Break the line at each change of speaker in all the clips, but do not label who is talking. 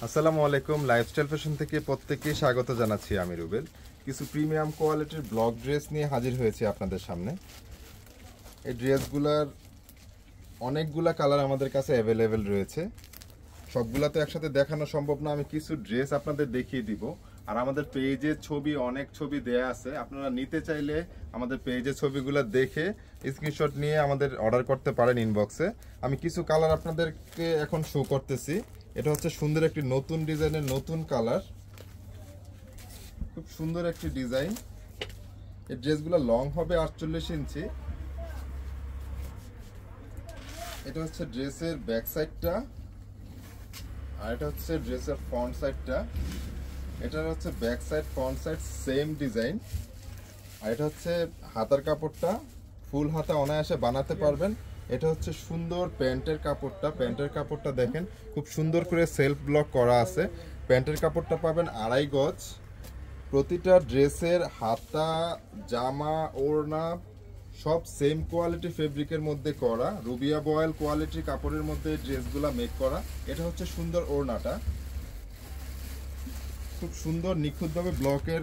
আসসালামু আলাইকুম। Lifestyle fashion থেকে প্রত্যেককে স্বাগত জানাচ্ছি। আমি রুবেল কিছু প্রিমিয়াম কোয়ালিটির ব্লক ড্রেস নিয়ে হাজির হয়েছি আপনাদের সামনে। এই ড্রেসগুলার অনেকগুলা কালার আমাদের কাছে অ্যাভেলেবেল রয়েছে। সবগুলা তো একসাথে দেখানো সম্ভব না, আমি কিছু ড্রেস আপনাদের দেখিয়ে দিব। আর আমাদের পেজে অনেক ছবি দেয়া আছে, আপনারা নিতে চাইলে আমাদের পেজে ছবিগুলো দেখে স্ক্রিনশট নিয়ে আমাদের অর্ডার করতে পারেন ইনবক্সে। আমি কিছু কালার আপনাদেরকে এখন শো করতেছি। এটা হচ্ছে সুন্দর একটি নতুন ডিজাইনের নতুন কালার, খুব সুন্দর একটি ডিজাইন। এই ড্রেসগুলো লং হবে 48 ইঞ্চি। এটা হচ্ছে ড্রেসের ব্যাক সাইডটা, আর এটা হচ্ছে ড্রেসের ফ্রন্ট সাইডটা। এটার হচ্ছে back side front side same design. আর এটা হচ্ছে হাতার কাপড়টা, ফুল হাতা অনায়াসে বানাতে পারবেন। এটা হচ্ছে সুন্দর প্যান্টের কাপড়টা। প্যান্টের কাপড়টা দেখেন খুব সুন্দর করে সেলফ ব্লক করা আছে। প্যান্টের কাপড়টা পাবেন 2.5 গজ। প্রতিটা ড্রেসের হাতা, জামা, ওড়না সব সেম কোয়ালিটি ফেব্রিকের মধ্যে করা, রুবিয়া বয়েল কোয়ালিটির কাপড়ের মধ্যে ড্রেসগুলা মেক করা। এটা হচ্ছে সুন্দর ওড়নাটা, খুব সুন্দর নিখুঁতভাবে ব্লকের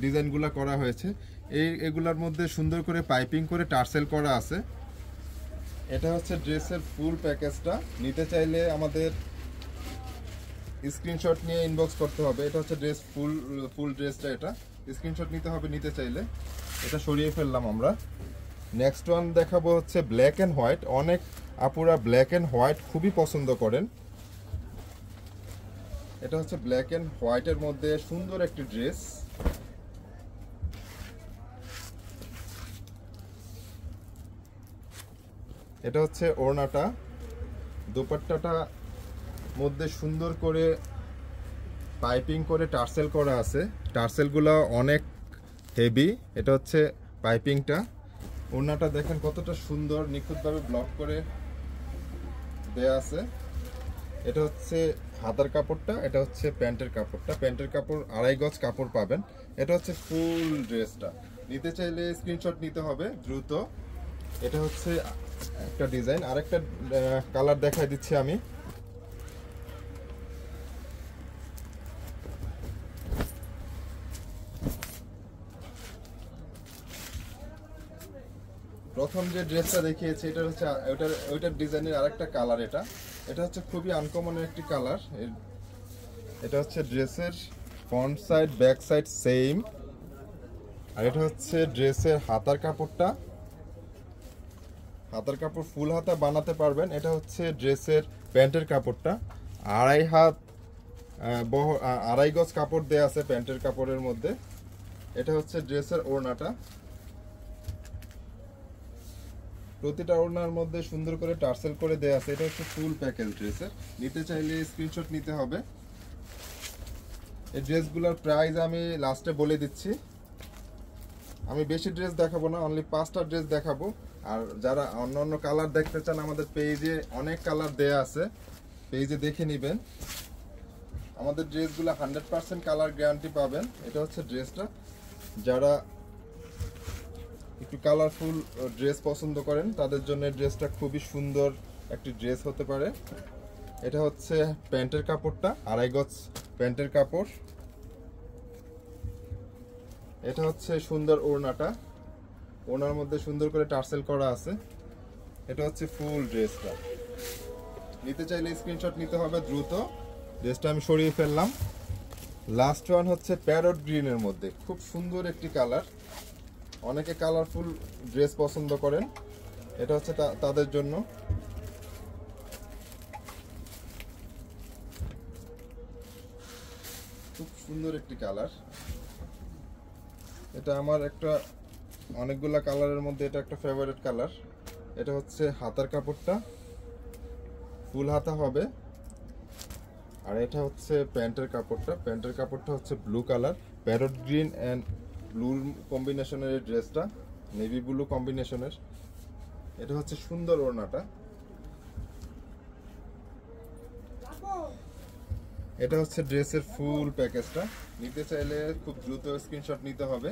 ডিজাইনগুলো করা হয়েছে। এগুলার মধ্যে সুন্দর করে পাইপিং করে টার্সেল করা আছে। এটা হচ্ছে ড্রেসের ফুল প্যাকেজটা। নিতে চাইলে আমাদের স্ক্রিনশট নিয়ে ইনবক্স করতে হবে। এটা হচ্ছে ড্রেস ফুল ড্রেসটা, এটা স্ক্রিনশট নিতে হবে নিতে চাইলে। এটা সরিয়ে ফেললাম আমরা। নেক্সট ওয়ান দেখাবো হচ্ছে ব্ল্যাক অ্যান্ড হোয়াইট। অনেক আপুরা ব্ল্যাক অ্যান্ড হোয়াইট খুবই পছন্দ করেন। এটা হচ্ছে ব্ল্যাক অ্যান্ড হোয়াইটের মধ্যে সুন্দর একটি ড্রেস। এটা হচ্ছে ওড়নাটা, দোপাট্টাটা মধ্যে সুন্দর করে পাইপিং করে টার্সেল করা আছে। টার্সেলগুলো অনেক হেভি। এটা হচ্ছে পাইপিংটা। ওড়নাটা দেখেন কতটা সুন্দর নিখুঁতভাবে ব্লক করে দেয়া আছে। এটা হচ্ছে হাতার কাপড়টা, এটা হচ্ছে প্যান্টের কাপড়টা। প্যান্টের কাপড় 2.5 গজ কাপড় পাবেন। এটা হচ্ছে ফুল ড্রেসটা। নিতে চাইলে স্ক্রিনশট নিতে হবে দ্রুত। এটা হচ্ছে একটা ডিজাইন। আরেকটা কালার দেখাই দিচ্ছি আমি। প্রথম যে ড্রেসটা দেখিয়েছি এটা হচ্ছে ওইটার ডিজাইনের আরেকটা কালার। এটা হচ্ছে খুবই আনকমন একটি কালার। এটা হচ্ছে ড্রেসের front side back side same. আর এটা হচ্ছে ড্রেসের হাতার কাপড়টা। হাতার কাপড় ফুল হাতা বানাতে পারবেন। এটা হচ্ছে ড্রেসের প্যান্টের কাপড়টা। 2.5 গজ কাপড় দেয়া আছে প্যান্টের কাপড়ের মধ্যে। এটা হচ্ছে ড্রেসের ওড়নাটা। প্রতিটা ওড়নার মধ্যে সুন্দর করে টার্সেল করে দেয়া আছে। এটা হচ্ছে ফুল প্যাকেজ ড্রেসের। নিতে চাইলে স্ক্রিনশট নিতে হবে। এই ড্রেসগুলোর প্রাইস আমি লাস্টে বলে দিচ্ছি। আমি বেশি ড্রেস দেখাবো না, অনলি 5টা ড্রেস দেখাবো। আর যারা অন্য কালার দেখতে চান আমাদের পেজে অনেক কালার দেয়া আছে, পেজে দেখে নেবেন। আমাদের ড্রেসগুলো 100% কালার গ্যারান্টি পাবেন। এটা হচ্ছে ড্রেসটা। যারা একটু কালারফুল ড্রেস পছন্দ করেন তাদের জন্য ড্রেসটা খুবই সুন্দর একটি ড্রেস হতে পারে। এটা হচ্ছে প্যান্টের কাপড়টা, 2.5 গজ প্যান্টের কাপড়। এটা হচ্ছে সুন্দর ওড়নাটা, ওড়নার মধ্যে সুন্দর করে টার্সেল করা আছে। এটা হচ্ছে ফুল ড্রেসটা। নিতে চাইলে স্ক্রিনশট নিতে হবে দ্রুত। ড্রেসটা আমি সরিয়ে ফেললাম। লাস্ট ওয়ান হচ্ছে প্যারট গ্রিনের মধ্যে খুব সুন্দর একটি কালার। অনেকে কালারফুল ড্রেস পছন্দ করেন, এটা হচ্ছে তাদের জন্য। খুব সুন্দর একটি কালার। এটা আমার অনেকগুলা কালারের মধ্যে এটা একটা ফেভারিট কালার। এটা হচ্ছে হাতার কাপড়টা, ফুল হাতা হবে। আর এটা হচ্ছে প্যান্টের কাপড়টা। প্যান্টের কাপড়টা হচ্ছে blue colour, parrot green and blue কম্বিনেশনের এই ড্রেসটা, নেভি ব্লু কম্বিনেশনের। এটা হচ্ছে সুন্দর ওড়নাটা। এটা হচ্ছে ড্রেসের ফুল প্যাকেজটা। নিতে চাইলে খুব দ্রুত স্ক্রিনশট নিতে হবে।